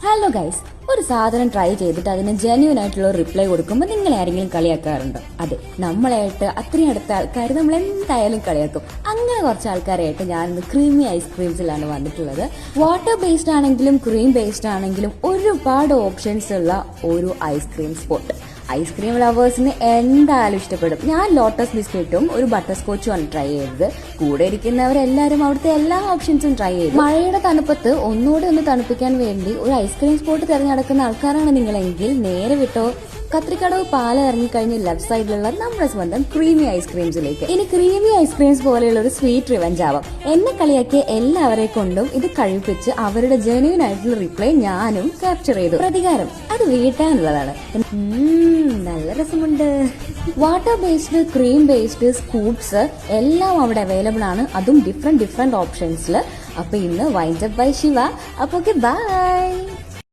Hello guys, ഒരു സാധനം try ചെയ്തിട്ട് അതിന് ജെന്യൂൻ ആയിട്ടുള്ള റിപ്ലൈ കൊടുക്കുമ്പോൾ നിങ്ങളെ ആരെങ്കിലും കളിയാക്കാറുണ്ടോ? അതെ, നമ്മളായിട്ട് അത്രയും അടുത്ത ആൾക്കാർ നമ്മൾ എന്തായാലും കളിയാക്കും. അങ്ങനെ കുറച്ച് ആൾക്കാരായിട്ട് ഞാനിന്ന് ക്രീമി ഐസ്ക്രീംസിലാണ് വന്നിട്ടുള്ളത്. വാട്ടർ ബേസ്ഡ് ആണെങ്കിലും ക്രീം ബേസ്ഡ് ആണെങ്കിലും ഒരുപാട് ഓപ്ഷൻസ് ഉള്ള ഒരു ഐസ്ക്രീം സ്പോട്ട്. ഐസ്ക്രീം ലവേഴ്സിന് എന്തായാലും ഇഷ്ടപ്പെടും. ഞാൻ ലോട്ടസ് ബിസ്ക്കറ്റും ഒരു ബട്ടർ സ്കോച്ചും ആണ് ട്രൈ ചെയ്തത്. കൂടെ ഇരിക്കുന്നവരെല്ലാവരും അവിടുത്തെ എല്ലാ ഓപ്ഷൻസും ട്രൈ ചെയ്തു. മഴയുടെ തണുപ്പത്ത് ഒന്നുകൂടെ ഒന്ന് തണുപ്പിക്കാൻ വേണ്ടി ഒരു ഐസ്ക്രീം സ്പോട്ട് തിരഞ്ഞെടുക്കുന്ന ആൾക്കാരാണ് നിങ്ങളെങ്കിൽ നേരെ വിട്ടോ കത്രിക്കടവ് പാല ഇറങ്ങിക്കഴിഞ്ഞ് ലെഫ്റ്റ് സൈഡിലുള്ള നമ്മുടെ സ്വന്തം ക്രീമി ഐസ്ക്രീംസിലേക്ക്. ഇനി ക്രീമി ഐസ്ക്രീംസ് പോലെയുള്ള ഒരു സ്വീറ്റ് റിവഞ്ച് ആവാം. എന്നെ കളിയാക്കിയ എല്ലാവരെ കൊണ്ടും ഇത് കഴിപ്പിച്ച് അവരുടെ ജെന്യൂൻ ആയിട്ടുള്ള റിപ്ലൈ ഞാനും ക്യാപ്ചർ ചെയ്തു. പ്രതികാരം അത് വീട്ടാനുള്ളതാണ്. നല്ല രസമുണ്ട്. Water based, cream based, scoops എല്ലാം അവിടെ അവൈലബിൾ ആണ്, അതും ഡിഫറെന്റ് ഓപ്ഷൻസിൽ. അപ്പൊ ഇന്ന് വൈൻഡ് അപ്പ് ബൈ ശിവ. അപ്പൊ ഓക്കെ, ബൈ.